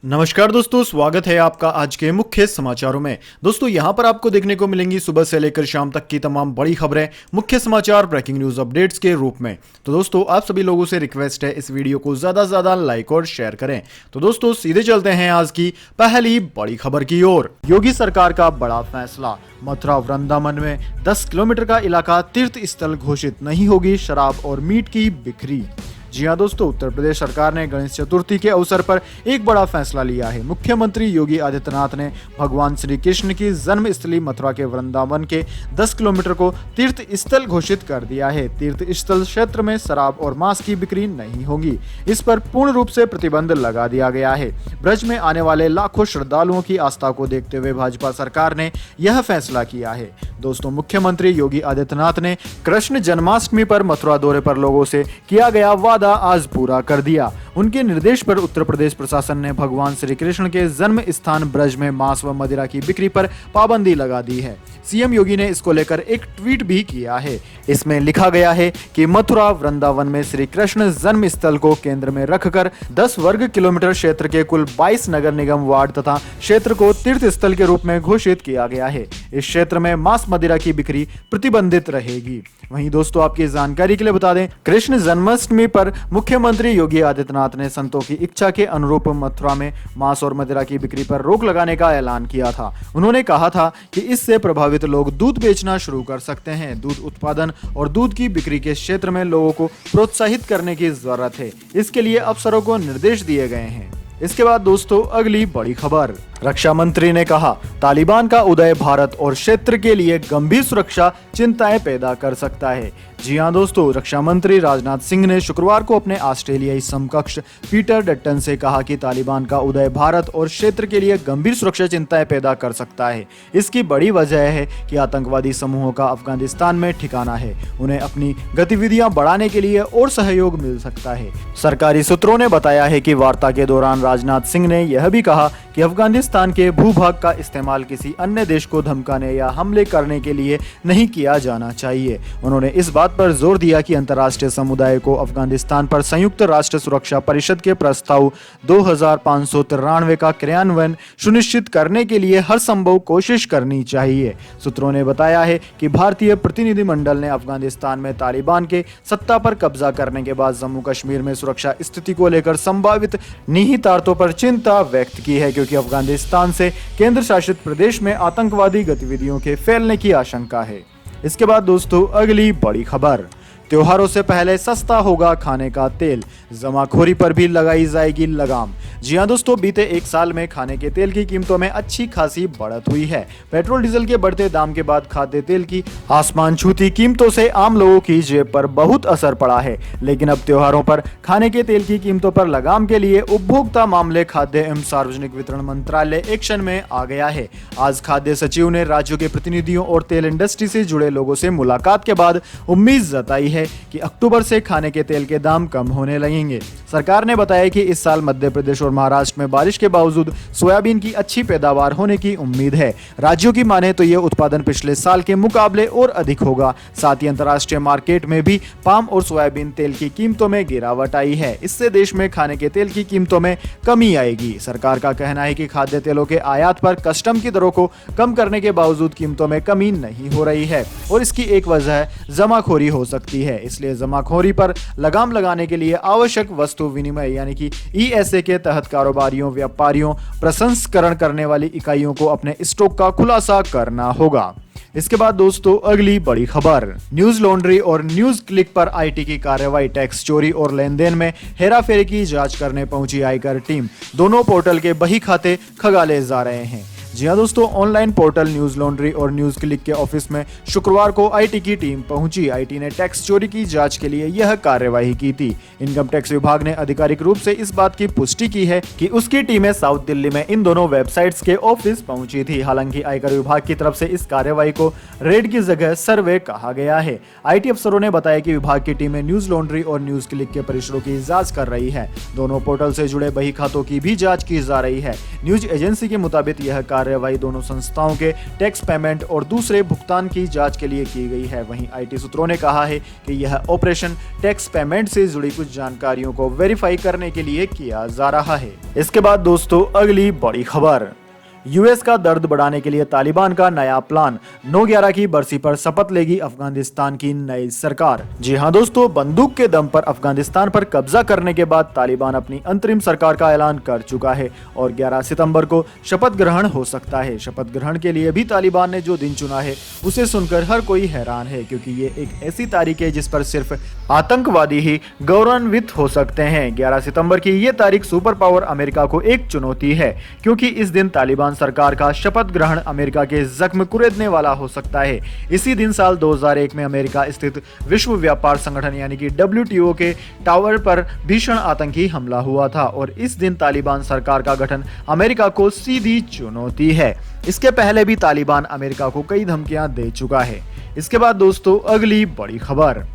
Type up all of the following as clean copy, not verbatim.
नमस्कार दोस्तों, स्वागत है आपका आज के मुख्य समाचारों में। दोस्तों यहां पर आपको देखने को मिलेंगी सुबह से लेकर शाम तक की तमाम बड़ी खबरें, मुख्य समाचार, ब्रेकिंग न्यूज अपडेट्स के रूप में। तो दोस्तों आप सभी लोगों से रिक्वेस्ट है इस वीडियो को ज्यादा से ज्यादा लाइक और शेयर करें। तो दोस्तों सीधे चलते हैं आज की पहली बड़ी खबर की ओर। योगी सरकार का बड़ा फैसला, मथुरा वृंदावन में 10 किलोमीटर का इलाका तीर्थ स्थल घोषित, नहीं होगी शराब और मीट की बिक्री। जी हाँ दोस्तों, उत्तर प्रदेश सरकार ने गणेश चतुर्थी के अवसर पर एक बड़ा फैसला लिया है। मुख्यमंत्री योगी आदित्यनाथ ने भगवान श्री कृष्ण की जन्मस्थली मथुरा के वृंदावन के 10 किलोमीटर को तीर्थ स्थल घोषित कर दिया है। तीर्थ स्थल क्षेत्र में शराब और मांस की बिक्री नहीं होगी, इस पर पूर्ण रूप से प्रतिबंध लगा दिया गया है। ब्रज में आने वाले लाखों श्रद्धालुओं की आस्था को देखते हुए भाजपा सरकार ने यह फैसला किया है। दोस्तों मुख्यमंत्री योगी आदित्यनाथ ने कृष्ण जन्माष्टमी पर मथुरा दौरे पर लोगों से किया गया वादा आज पूरा कर दिया। उनके निर्देश पर उत्तर प्रदेश प्रशासन ने भगवान श्री कृष्ण के जन्म स्थान ब्रज में मांस व मदिरा की बिक्री पर पाबंदी लगा दी है। सीएम योगी ने इसको लेकर एक ट्वीट भी किया है। इसमें लिखा गया है कि मथुरा वृंदावन में श्री कृष्ण जन्म स्थल को केंद्र में रखकर 10 वर्ग किलोमीटर क्षेत्र के कुल 22 नगर निगम वार्ड तथा क्षेत्र को तीर्थ स्थल के रूप में घोषित किया गया है। इस क्षेत्र में मांस मदिरा की बिक्री प्रतिबंधित रहेगी। वहीं दोस्तों आपकी जानकारी के लिए बता दें, कृष्ण जन्माष्टमी पर मुख्यमंत्री योगी आदित्यनाथ ने संतों की इच्छा के अनुरूप मथुरा में मांस और मदिरा की बिक्री पर रोक लगाने का ऐलान किया था। उन्होंने कहा था कि इससे प्रभावित लोग दूध बेचना शुरू कर सकते हैं। दूध उत्पादन और दूध की बिक्री के क्षेत्र में लोगों को प्रोत्साहित करने की जरूरत है। इसके लिए अफसरों को निर्देश दिए गए हैं। इसके बाद दोस्तों अगली बड़ी खबर, रक्षा मंत्री ने कहा तालिबान का उदय भारत और क्षेत्र के लिए गंभीर सुरक्षा चिंताएं पैदा कर सकता है। जी हां दोस्तों, रक्षा मंत्री राजनाथ सिंह ने शुक्रवार को अपने ऑस्ट्रेलियाई समकक्ष पीटर डट्टन से कहा कि तालिबान का उदय भारत और क्षेत्र के लिए गंभीर सुरक्षा चिंताएं पैदा कर सकता है। इसकी बड़ी वजह है कि आतंकवादी समूहों का अफगानिस्तान में ठिकाना है। उन्हें अपनी गतिविधियां बढ़ाने के लिए और सहयोग मिल सकता है। सरकारी सूत्रों ने बताया है कि वार्ता के दौरान राजनाथ सिंह ने यह भी कहा कि अफगानिस्तान के भूभाग का इस्तेमाल किसी अन्य देश को धमकाने या हमले करने के लिए नहीं किया जाना चाहिए। उन्होंने इस बात पर जोर दिया कि अंतर्राष्ट्रीय समुदाय को अफगानिस्तान पर संयुक्त राष्ट्र सुरक्षा परिषद के प्रस्ताव 2593 का क्रियान्वयन सुनिश्चित करने के लिए हर संभव कोशिश करनी चाहिए। सूत्रों ने बताया है कि भारतीय प्रतिनिधिमंडल ने अफगानिस्तान में तालिबान के सत्ता पर कब्जा करने के बाद जम्मू कश्मीर में सुरक्षा स्थिति को लेकर संभावित निहितार्थों पर चिंता व्यक्त की है, क्योंकि अफगानिस्तान से केंद्र शासित प्रदेश में आतंकवादी गतिविधियों के फैलने की आशंका है। इसके बाद दोस्तों अगली बड़ी खबर, त्योहारों से पहले सस्ता होगा खाने का तेल, जमाखोरी पर भी लगाई जाएगी लगाम। जी हां दोस्तों, बीते एक साल में खाने के तेल की कीमतों में अच्छी खासी बढ़त हुई है। पेट्रोल डीजल के बढ़ते दाम के बाद खाद्य तेल की आसमान छूती कीमतों से आम लोगों की जेब पर बहुत असर पड़ा है। लेकिन अब त्योहारों पर खाने के तेल की कीमतों पर लगाम के लिए उपभोक्ता मामले, खाद्य एवं सार्वजनिक वितरण मंत्रालय एक्शन में आ गया है। आज खाद्य सचिव ने राज्यों के प्रतिनिधियों और तेल इंडस्ट्री से जुड़े लोगों से मुलाकात के बाद उम्मीद जताई है कि अक्टूबर से खाने के तेल के दाम कम होने लगेंगे। सरकार ने बताया कि इस साल मध्य प्रदेश और महाराष्ट्र में बारिश के बावजूद सोयाबीन की अच्छी पैदावार होने की उम्मीद है। राज्यों की माने तो यह उत्पादन पिछले साल के मुकाबले और अधिक होगा। साथ ही अंतर्राष्ट्रीय मार्केट में भी पाम और सोयाबीन तेल की कीमतों में गिरावट आई है। इससे देश में खाने के तेल की कीमतों में कमी आएगी। सरकार का कहना है कि खाद्य तेलों के आयात पर कस्टम की दरों को कम करने के बावजूद कीमतों में कमी नहीं हो रही है और इसकी एक वजह जमाखोरी हो सकती है। इसलिए जमाखोरी पर लगाम लगाने के लिए आवश्यक वस्तु विनिमय यानी कि ईएसए के तहत कारोबारियों, व्यापारियों, प्रसंस्करण करने वाली इकाइयों को अपने स्टॉक का खुलासा करना होगा। इसके बाद दोस्तों अगली बड़ी खबर, न्यूज लॉन्ड्री और न्यूज क्लिक पर आईटी की कार्रवाई, टैक्स चोरी और लेन देन में हेराफेरी की जांच करने पहुंची आयकर टीम। दोनों पोर्टल के बही खाते खंगाले जा रहे हैं। जी हाँ दोस्तों, ऑनलाइन पोर्टल न्यूज लॉन्ड्री और न्यूज क्लिक के ऑफिस में शुक्रवार को आईटी की टीम पहुंची। आईटी ने टैक्स चोरी की जांच के लिए यह कार्यवाही की थी। इनकम टैक्स विभाग ने आधिकारिक रूप से इस बात की पुष्टि की है कि उसकी टीमें साउथ दिल्ली में इन दोनों वेबसाइट्स के ऑफिस पहुंची थी। हालांकि आयकर विभाग की तरफ से इस कार्यवाही को रेड की जगह सर्वे कहा गया है। आईटी अफसरों ने बताया कि विभाग की टीमें न्यूज लॉन्ड्री और न्यूज क्लिक के परिसरों की जांच कर रही है। दोनों पोर्टल से जुड़े बही खातों की भी जांच की जा रही है। न्यूज एजेंसी के मुताबिक यह कार्य कार्यवाही दोनों संस्थाओं के टैक्स पेमेंट और दूसरे भुगतान की जांच के लिए की गई है। वहीं आईटी सूत्रों ने कहा है कि यह ऑपरेशन टैक्स पेमेंट से जुड़ी कुछ जानकारियों को वेरीफाई करने के लिए किया जा रहा है। इसके बाद दोस्तों अगली बड़ी खबर, यूएस का दर्द बढ़ाने के लिए तालिबान का नया प्लान, 9/11 की बरसी पर शपथ लेगी अफगानिस्तान की नई सरकार। जी हां दोस्तों, बंदूक के दम पर अफगानिस्तान पर कब्जा करने के बाद तालिबान अपनी अंतरिम सरकार का ऐलान कर चुका है और 11 सितंबर को शपथ ग्रहण हो सकता है। शपथ ग्रहण के लिए भी तालिबान ने जो दिन चुना है उसे सुनकर हर कोई हैरान है, क्योंकि ये एक ऐसी तारीख है जिस पर सिर्फ आतंकवादी ही गौरवान्वित हो सकते हैं। 11 सितंबर की ये तारीख सुपर पावर अमेरिका को एक चुनौती है, क्योंकि इस दिन तालिबान सरकार का शपथ ग्रहण अमेरिका के जख्म कुरेदने वाला हो सकता है। इसी दिन साल 2001 में अमेरिका स्थित विश्व व्यापार संगठन यानी कि WTO के टावर पर भीषण आतंकी हमला हुआ था और इस दिन तालिबान सरकार का गठन अमेरिका को सीधी चुनौती है। इसके पहले भी तालिबान अमेरिका को कई धमकियां दे चुका है। इसके बाद दोस्तों अगली बड़ी खबर,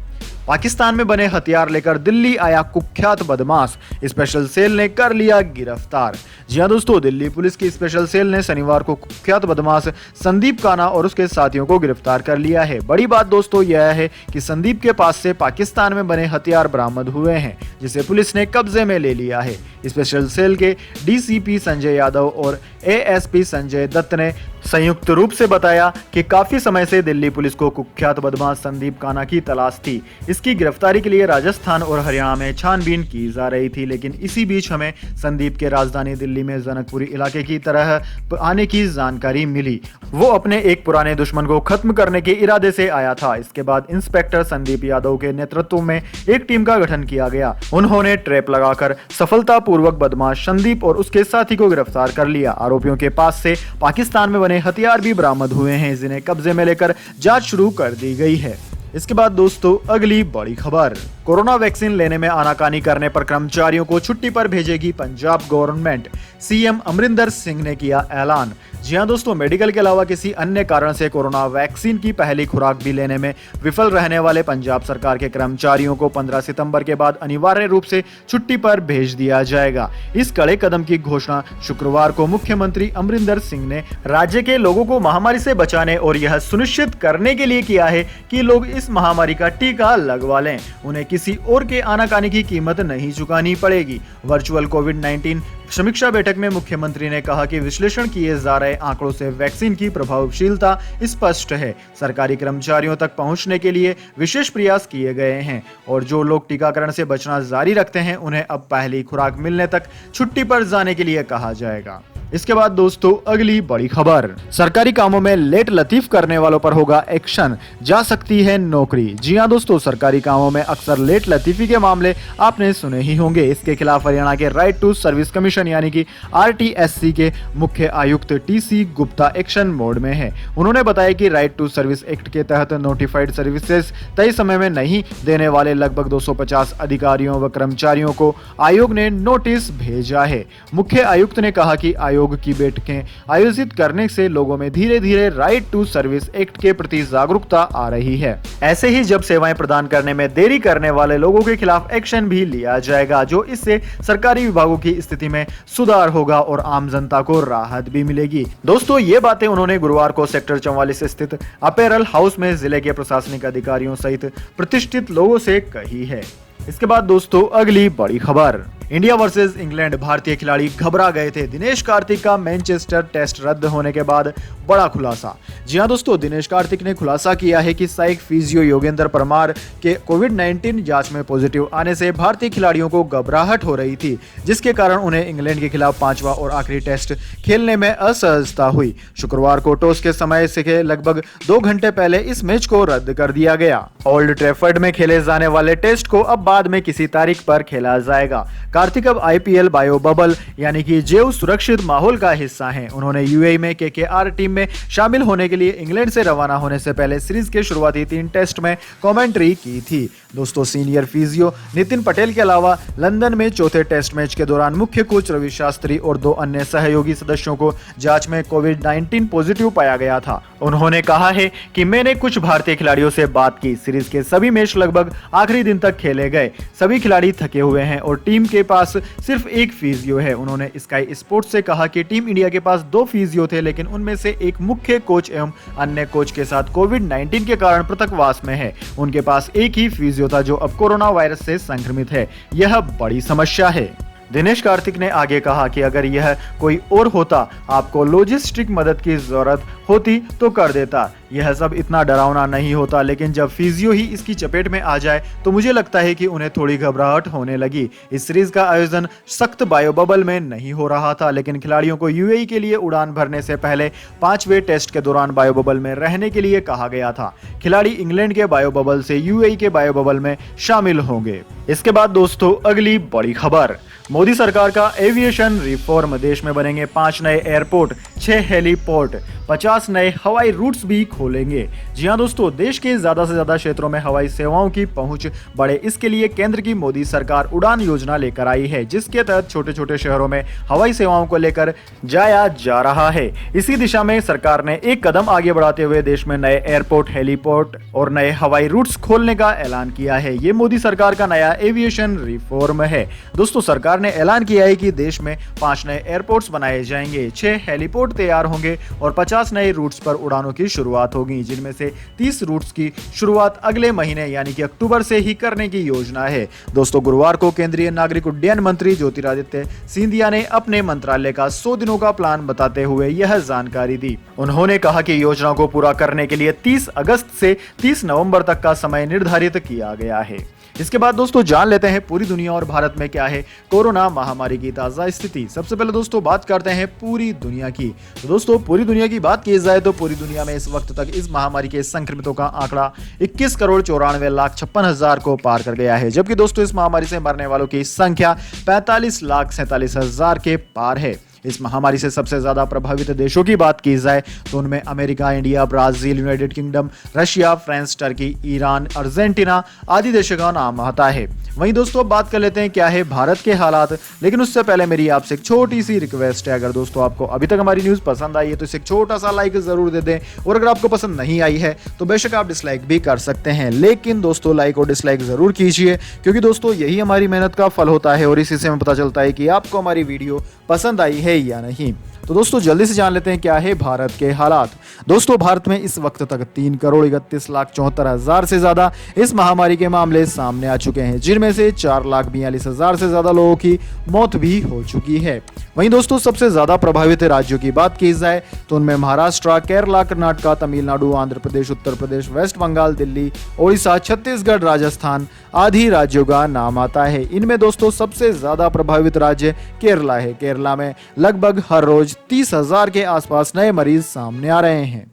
पाकिस्तान में बने हथियार लेकर दिल्ली आया कुख्यात बदमाश, स्पेशल सेल ने कर लिया गिरफ्तार। जी हां दोस्तों, दिल्ली पुलिस की स्पेशल सेल ने शनिवार को कुख्यात बदमाश संदीप काना और उसके साथियों को गिरफ्तार कर लिया है। बड़ी बात दोस्तों यह है कि संदीप के पास से पाकिस्तान में बने हथियार बरामद हुए हैं, जिसे पुलिस ने कब्जे में ले लिया है। स्पेशल सेल के DCP संजय यादव और ASP संजय दत्त ने संयुक्त रूप से बताया कि काफी समय से दिल्ली पुलिस को कुख्यात बदमाश संदीप काना की तलाश थी। इसकी गिरफ्तारी के लिए राजस्थान और हरियाणा में छानबीन की जा रही थी, लेकिन इसी बीच हमें संदीप के राजधानी दिल्ली में जनकपुरी इलाके की तरह आने की जानकारी मिली। वो अपने एक पुराने दुश्मन को खत्म करने के इरादे से आया था। इसके बाद इंस्पेक्टर संदीप यादव के नेतृत्व में एक टीम का गठन किया गया। उन्होंने ट्रैप लगाकर सफलतापूर्वक बदमाश संदीप और उसके साथी को गिरफ्तार कर लिया। आरोपियों के पास से पाकिस्तान में बने हथियार भी बरामद हुए हैं, जिन्हें कब्जे में लेकर जांच शुरू कर दी गई है। इसके बाद दोस्तों अगली बड़ी खबर, कोरोना वैक्सीन लेने में आनाकानी करने पर कर्मचारियों को छुट्टी पर भेजेगी पंजाब गवर्नमेंट, CM अमरिंदर सिंह ने किया ऐलान। जी हां दोस्तों, मेडिकल के अलावा किसी अन्य कारण से कोरोना वैक्सीन की पहली खुराक भी लेने में विफल रहने वाले पंजाब सरकार के कर्मचारियों को 15 सितंबर के बाद अनिवार्य रूप से छुट्टी पर भेज दिया जाएगा। इस कड़े कदम की घोषणा शुक्रवार को मुख्यमंत्री अमरिंदर सिंह ने राज्य के लोगों को महामारी से बचाने और यह सुनिश्चित करने के लिए किया है कि लोग इस महामारी का टीका लगवा लें। उन्हें किसी और के आनाकानी की कीमत नहीं चुकानी पड़ेगी। वर्चुअल कोविड-19 समीक्षा बैठक में मुख्यमंत्री ने कहा कि विश्लेषण किए जा रहे आंकड़ों से वैक्सीन की प्रभावशीलता स्पष्ट है। सरकारी कर्मचारियों तक पहुंचने के लिए विशेष प्रयास किए गए हैं और जो लोग टीकाकरण से बचना जारी रखते हैं उन्हें अब पहली खुराक मिलने तक छुट्टी पर जाने के लिए कहा जाएगा। इसके बाद दोस्तों अगली बड़ी खबर, सरकारी कामों में लेट लतीफ करने वालों पर होगा एक्शन, जा सकती है नौकरी। जी हां दोस्तों, सरकारी कामों में अक्सर लेट लतीफी के मामले आपने सुने ही होंगे। इसके खिलाफ हरियाणा के राइट टू सर्विस कमीशन यानी कि RTSC के मुख्य आयुक्त TC गुप्ता एक्शन मोड में है। उन्होंने बताया कि राइट टू सर्विस एक्ट के तहत नोटिफाइड सर्विसेज तय समय में नहीं देने वाले लगभग 250 अधिकारियों व कर्मचारियों को आयोग ने नोटिस भेजा है। मुख्य आयुक्त ने कहा कि आयोग की बैठकें आयोजित करने से लोगों में धीरे धीरे राइट टू सर्विस एक्ट के प्रति जागरूकता आ रही है। ऐसे ही जब सेवाएं प्रदान करने में देरी करने वाले लोगों के खिलाफ एक्शन भी लिया जाएगा, जो इससे सरकारी विभागों की स्थिति में सुधार होगा और आम जनता को राहत भी मिलेगी। दोस्तों ये बातें उन्होंने गुरुवार को सेक्टर 44 स्थित अपैरल हाउस में जिले के प्रशासनिक अधिकारियों सहित प्रतिष्ठित लोगों से कही है। इसके बाद दोस्तों अगली बड़ी खबर, इंडिया वर्सेस इंग्लैंड, भारतीय खिलाड़ी घबरा गए थे। दिनेश कार्तिक का मैनचेस्टर टेस्ट रद्द होने के बाद बड़ा खुलासा। जी हां दोस्तों, दिनेश कार्तिक ने खुलासा किया है कि सहायक फिजियो योगेंद्र परमार के कोविड-19 जांच में पॉजिटिव आने से भारतीय खिलाड़ियों को घबराहट हो रही थी, जिसके कारण उन्हें इंग्लैंड के खिलाफ 5वां और आखिरी टेस्ट खेलने में असहजता हुई। शुक्रवार को टॉस के समय से लगभग 2 घंटे पहले इस मैच को रद्द कर दिया गया। ओल्ड ट्रैफर्ड में खेले जाने वाले टेस्ट को अब बाद में किसी तारीख पर खेला जाएगा। कार्तिक अब IPL बायो बबल यानी कि जैव सुरक्षित माहौल का हिस्सा हैं। उन्होंने UAE में KKR टीम में शामिल होने के लिए इंग्लैंड से रवाना होने से पहले सीरीज के शुरुआती 3 टेस्ट में कमेंट्री की थी। दोस्तों सीनियर फिजियो नितिन पटेल के अलावा लंदन में चौथे टेस्ट मैच के दौरान मुख्य कोच रवि शास्त्री और 2 अन्य सहयोगी सदस्यों को जांच में कोविड-19 पॉजिटिव पाया गया था। उन्होंने कहा है कि मैंने कुछ भारतीय खिलाड़ियों से बात की। सीरीज के सभी मैच लगभग आखिरी दिन तक खेले गए। सभी खिलाड़ी थके हुए हैं और टीम के पास सिर्फ एक फिजियो है। उन्होंने स्काई स्पोर्ट्स से कहा कि टीम इंडिया के पास 2 फिजियो थे, लेकिन उनमें से एक मुख्य कोच एवं अन्य कोच के साथ कोविड-19 के कारण पृथकवास में है। उनके पास एक ही फिजियो था जो अब कोरोना वायरस से संक्रमित है। यह बड़ी समस्या है। दिनेश कार्तिक ने आगे कहा कि अगर यह कोई और होता, आपको लॉजिस्टिक मदद की जरूरत होती तो कर देता। यह सब इतना डरावना नहीं होता, लेकिन जब फिजियो ही इसकी चपेट में आ जाए तो मुझे लगता है कि उन्हें थोड़ी घबराहट होने लगी। इस सीरीज का आयोजन सख्त बायो बबल में नहीं हो रहा था, लेकिन खिलाड़ियों को यूएई के लिए उड़ान भरने से पहले 5वें टेस्ट के दौरान बायो बबल में रहने के लिए कहा गया था। खिलाड़ी इंग्लैंड के बायो बबल से यूएई के बायो बबल में शामिल होंगे। इसके बाद दोस्तों अगली बड़ी खबर, मोदी सरकार का एविएशन रिफॉर्म। देश में बनेंगे 5 नए एयरपोर्ट, 6 हेलीपोर्ट, 50 नए हवाई रूट्स भी खोलेंगे। जी हां दोस्तों, देश के ज्यादा से ज्यादा क्षेत्रों में हवाई सेवाओं की पहुंच बढ़े, इसके लिए केंद्र की मोदी सरकार उड़ान योजना लेकर आई है, जिसके तहत छोटे छोटे शहरों में हवाई सेवाओं को लेकर जाया जा रहा है। इसी दिशा में सरकार ने एक कदम आगे बढ़ाते हुए देश में नए एयरपोर्ट, हेलीपोर्ट और नए हवाई रूट्स खोलने का ऐलान किया है। ये मोदी सरकार का नया एविएशन रिफॉर्म है। दोस्तों, सरकार ने ऐलान किया है कि देश में 5 नए एयरपोर्ट्स बनाए जाएंगे, 6 हेलीपोर्ट तैयार होंगे और 50 नए रूट्स पर उड़ानों की शुरुआत होगी, जिनमें से 30 रूट्स की शुरुआत अगले महीने यानी कि अक्टूबर से ही करने की योजना है। दोस्तों, गुरुवार को केंद्रीय नागरिक उड्डयन मंत्री ज्योतिरादित्य सिंधिया ने अपने मंत्रालय का 100 दिनों का प्लान बताते हुए यह जानकारी दी। उन्होंने कहा कि योजना को पूरा करने के लिए 30 अगस्त से 30 नवंबर तक का समय निर्धारित किया गया है। इसके बाद दोस्तों जान लेते हैं पूरी दुनिया और भारत में क्या है कोरोना महामारी की ताजा स्थिति। सबसे पहले दोस्तों बात करते हैं पूरी दुनिया की। तो दोस्तों पूरी दुनिया की बात की जाए तो पूरी दुनिया में इस वक्त तक इस महामारी के संक्रमितों का आंकड़ा 21,94,56,000 को पार कर गया है, जबकि दोस्तों इस महामारी से मरने वालों की संख्या 45,47,000 के पार है। इस महामारी से सबसे ज्यादा प्रभावित देशों की बात की जाए तो उनमें America, India, Brazil, United kingdom, Russia, France, Turkey, Iran, Argentina आदि देशों का नाम आता है। वहीं दोस्तों अब बात कर लेते हैं क्या है भारत के हालात, लेकिन उससे पहले मेरी आपसे एक छोटी सी रिक्वेस्ट है। अगर दोस्तों आपको अभी तक हमारी न्यूज पसंद आई है तो इसे एक छोटा सा लाइक जरूर दे दें, और अगर आपको पसंद नहीं आई है तो बेशक आप डिसलाइक भी कर सकते हैं, लेकिन दोस्तों लाइक और डिसलाइक जरूर कीजिए, क्योंकि दोस्तों यही हमारी मेहनत का फल होता है और इसी से हमें पता चलता है कि आपको हमारी वीडियो पसंद आई है या नहीं। तो दोस्तों जल्दी से जान लेते हैं क्या है भारत के हालात। दोस्तों भारत में इस वक्त तक 3,31,74,000 से ज्यादा इस महामारी के मामले सामने आ चुके हैं, जिनमें से 4,42,000 से ज्यादा लोगों की मौत भी हो चुकी है। वहीं दोस्तों सबसे ज्यादा प्रभावित राज्यों की बात की जाए तो उनमें महाराष्ट्र, केरला, कर्नाटक, तमिलनाडु, आंध्र प्रदेश, उत्तर प्रदेश, वेस्ट बंगाल, दिल्ली, ओडिशा, छत्तीसगढ़, राजस्थान आदि राज्यों का नाम आता है। इनमें दोस्तों सबसे ज्यादा प्रभावित राज्य केरला है। केरला में लगभग हर रोज 30,000 के आसपास नए मरीज सामने आ रहे हैं।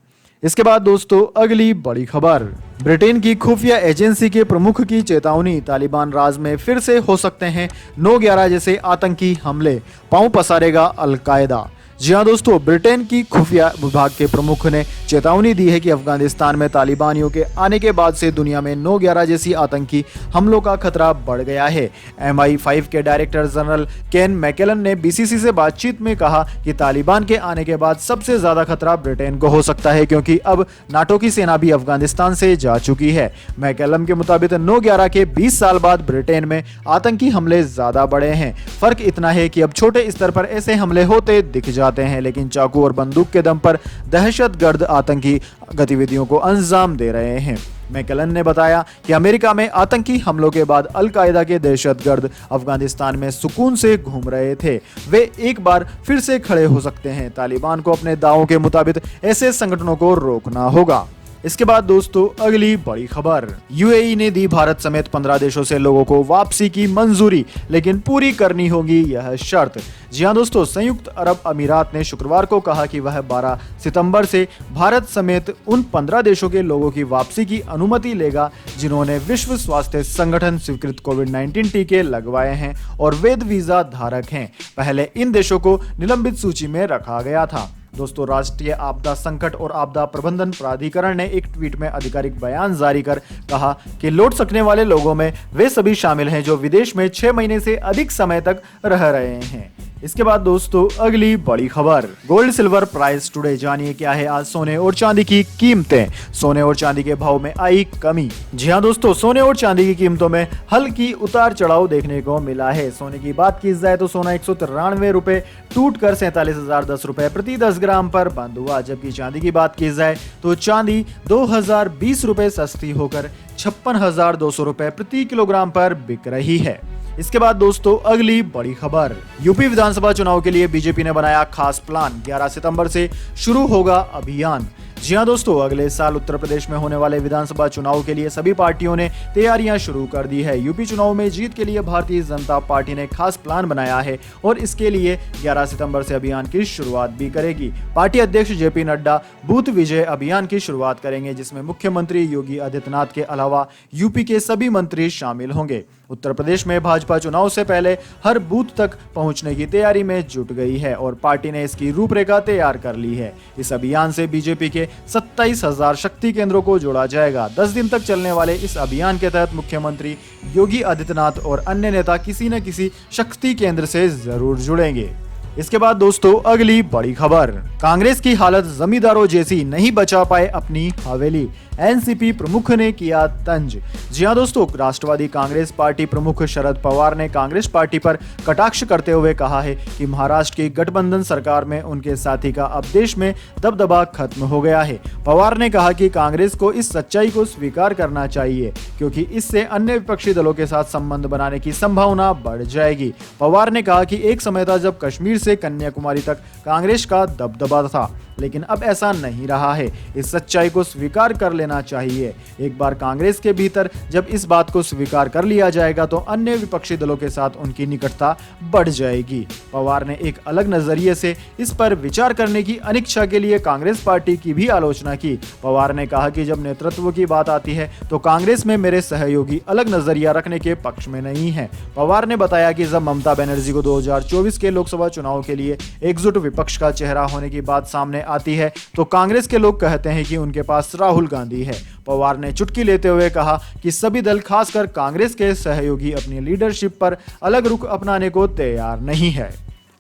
इसके बाद दोस्तों अगली बड़ी खबर, ब्रिटेन की खुफिया एजेंसी के प्रमुख की चेतावनी, तालिबान राज में फिर से हो सकते हैं 9/11 जैसे आतंकी हमले, पांव पसारेगा अलकायदा। जी हाँ दोस्तों, ब्रिटेन की खुफिया विभाग के प्रमुख ने चेतावनी दी है कि अफगानिस्तान में तालिबानियों के आने के बाद से दुनिया में 9/11 जैसी आतंकी हमलों का खतरा बढ़ गया है। MI5 के डायरेक्टर जनरल केन मैकेलन ने बीसीसी से बातचीत में कहा कि तालिबान के आने के बाद सबसे ज्यादा खतरा ब्रिटेन को हो सकता है, क्योंकि अब नाटो की सेना भी अफगानिस्तान से जा चुकी है। मैकेलन के मुताबिक 9/11 के 20 साल बाद ब्रिटेन में आतंकी हमले ज्यादा बढ़े हैं। फर्क इतना है कि अब छोटे स्तर पर ऐसे हमले होते दिख जाते हैं, लेकिन चाकू और बंदूक के दम पर दहशतगर्द आतंकी गतिविधियों को अंजाम दे रहे हैं। मैकेलन ने बताया कि अमेरिका में आतंकी हमलों के बाद अल-कायदा के दहशतगर्द अफगानिस्तान में सुकून से घूम रहे थे, वे एक बार फिर से खड़े हो सकते हैं। तालिबान को अपने दावों के मुताबिक ऐसे संगठनों को रोकना होगा। इसके बाद दोस्तों अगली बड़ी खबर, यूएई ने दी भारत समेत 15 देशों से लोगों को वापसी की मंजूरी, लेकिन पूरी करनी होगी यह शर्त। जी हां दोस्तों, संयुक्त अरब अमीरात ने शुक्रवार को कहा कि वह 12 सितंबर से भारत समेत उन 15 देशों के लोगों की वापसी की अनुमति लेगा जिन्होंने विश्व स्वास्थ्य संगठन स्वीकृत कोविड-19 टीके लगवाए हैं और वैध वीजा धारक हैं। पहले इन देशों को निलंबित सूची में रखा गया था। दोस्तों राष्ट्रीय आपदा संकट और आपदा प्रबंधन प्राधिकरण ने एक ट्वीट में आधिकारिक बयान जारी कर कहा कि लौट सकने वाले लोगों में वे सभी शामिल हैं जो विदेश में 6 महीने से अधिक समय तक रह रहे हैं। इसके बाद दोस्तों अगली बड़ी खबर, गोल्ड सिल्वर प्राइस टुडे। जानिए क्या है आज सोने और चांदी की कीमतें। सोने और चांदी के भाव में आई कमी। जी हाँ दोस्तों, सोने और चांदी की कीमतों में हल्की उतार चढ़ाव देखने को मिला है। सोने की बात की जाए तो सोना 193 रुपए टूट कर 47,010 रुपए प्रति 10 ग्राम पर बंद हुआ। जबकि चांदी की बात की जाए तो चांदी 2020 रुपए सस्ती होकर 56,200 रुपए प्रति किलोग्राम पर बिक रही है। इसके बाद दोस्तों अगली बड़ी खबर, यूपी विधानसभा चुनाव के लिए बीजेपी ने बनाया खास प्लान। 11 सितंबर से शुरू होगा अभियान। जी हाँ दोस्तों, अगले साल उत्तर प्रदेश में होने वाले विधानसभा चुनाव के लिए सभी पार्टियों ने तैयारियां शुरू कर दी है। यूपी चुनाव में जीत के लिए भारतीय जनता पार्टी ने खास प्लान बनाया है और इसके लिए 11 सितंबर से अभियान की शुरुआत भी करेगी। पार्टी अध्यक्ष जेपी नड्डा बूथ विजय अभियान की शुरुआत करेंगे, जिसमें मुख्यमंत्री योगी आदित्यनाथ के अलावा यूपी के सभी मंत्री शामिल होंगे। उत्तर प्रदेश में भाजपा चुनाव से पहले हर बूथ तक पहुंचने की तैयारी में जुट गई है और पार्टी ने इसकी रूपरेखा तैयार कर ली है। इस अभियान से बीजेपी के 27,000 शक्ति केंद्रों को जोड़ा जाएगा। 10 दिन तक चलने वाले इस अभियान के तहत मुख्यमंत्री योगी आदित्यनाथ और अन्य नेता किसी न किसी शक्ति केंद्र से जरूर जुड़ेंगे। इसके बाद दोस्तों अगली बड़ी खबर, कांग्रेस की हालत जमींदारों जैसी, नहीं बचा पाए अपनी हवेली। एनसीपी प्रमुख ने किया तंज। जी हां दोस्तों, राष्ट्रवादी कांग्रेस पार्टी प्रमुख शरद पवार ने कांग्रेस पार्टी पर कटाक्ष करते हुए कहा है कि महाराष्ट्र की गठबंधन सरकार में उनके साथी का अब देश में दबदबा खत्म हो गया है। पवार ने कहा कि कांग्रेस को इस सच्चाई को स्वीकार करना चाहिए, क्योंकि इससे अन्य विपक्षी दलों के साथ संबंध बनाने की संभावना बढ़ जाएगी। पवार ने कहा कि एक समय था जब कश्मीर से कन्याकुमारी तक कांग्रेस का दबदबा था, लेकिन अब ऐसा नहीं रहा है। इस सच्चाई को स्वीकार कर लेना चाहिए। एक बार कांग्रेस के भीतर जब इस बात को स्वीकार कर लिया जाएगा तो अन्य विपक्षी दलों के साथ उनकी निकटता बढ़ जाएगी। पवार ने एक अलग नजरिए से इस पर विचार करने की अनिच्छा के लिए कांग्रेस पार्टी की भी आलोचना की। पवार ने कहा कि जब नेतृत्व की बात आती है तो कांग्रेस में मेरे सहयोगी अलग नजरिया रखने के पक्ष में नहीं है। पवार ने बताया कि जब ममता बनर्जी को 2024 के लोकसभा चुनाव के लिए एकजुट विपक्ष का चेहरा होने की बात सामने आती है तो कांग्रेस के लोग कहते हैं कि उनके पास राहुल गांधी है। पवार ने चुटकी लेते हुए कहा कि सभी दल, खासकर कांग्रेस के सहयोगी, अपनी लीडरशिप पर अलग रुख अपनाने को तैयार नहीं है।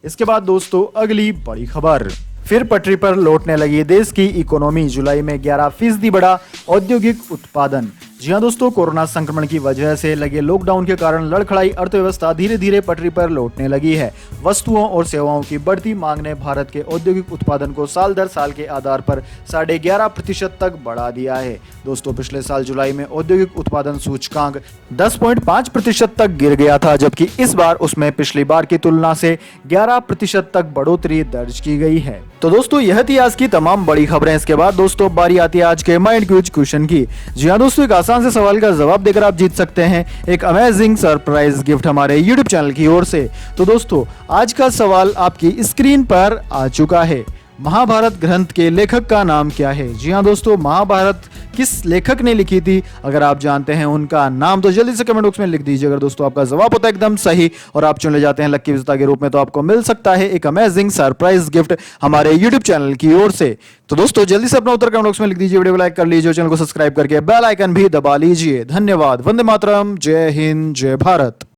इसके बाद दोस्तों अगली बड़ी खबर, फिर पटरी पर लौटने लगी देश की इकोनॉमी। जुलाई में 11% बढ़ा औद्योगिक उत्पादन। जी हाँ दोस्तों, कोरोना संक्रमण की वजह से लगे लॉकडाउन के कारण लड़खड़ाई अर्थव्यवस्था धीरे धीरे पटरी पर लौटने लगी है। वस्तुओं और सेवाओं की बढ़ती मांग ने भारत के औद्योगिक उत्पादन को साल दर साल के आधार पर 11.5% तक बढ़ा दिया है। दोस्तों, पिछले साल जुलाई में औद्योगिक उत्पादन सूचकांक 10.5% तक गिर गया था, जबकि इस बार उसमें पिछली बार की तुलना से 11% तक बढ़ोतरी दर्ज की गई है। तो दोस्तों, यह थी आज की तमाम बड़ी खबरें। इसके बाद दोस्तों बारी आती है आज के माइंड क्यूज क्वेश्चन की। जी हाँ दोस्तों, एक आसान से सवाल का जवाब देकर आप जीत सकते हैं एक अमेजिंग सरप्राइज गिफ्ट हमारे YouTube चैनल की ओर से। तो दोस्तों, आज का सवाल आपकी स्क्रीन पर आ चुका है। महाभारत ग्रंथ के लेखक का नाम क्या है? जी हाँ दोस्तों, महाभारत किस लेखक ने लिखी थी? अगर आप जानते हैं उनका नाम तो जल्दी से कमेंट बॉक्स में लिख दीजिए। अगर दोस्तों आपका जवाब होता है एकदम सही और आप चुने जाते हैं लक्की विजेता के रूप में, तो आपको मिल सकता है एक अमेजिंग सरप्राइज गिफ्ट हमारे YouTube चैनल की ओर से। तो दोस्तों जल्दी से अपना उत्तर कमेंट बॉक्स में लिख दीजिए, वीडियो को लाइक कर लीजिए, चैनल को सब्सक्राइब करके बेल आइकन भी दबा लीजिए। धन्यवाद। वंदे मातरम। जय हिंद, जय भारत।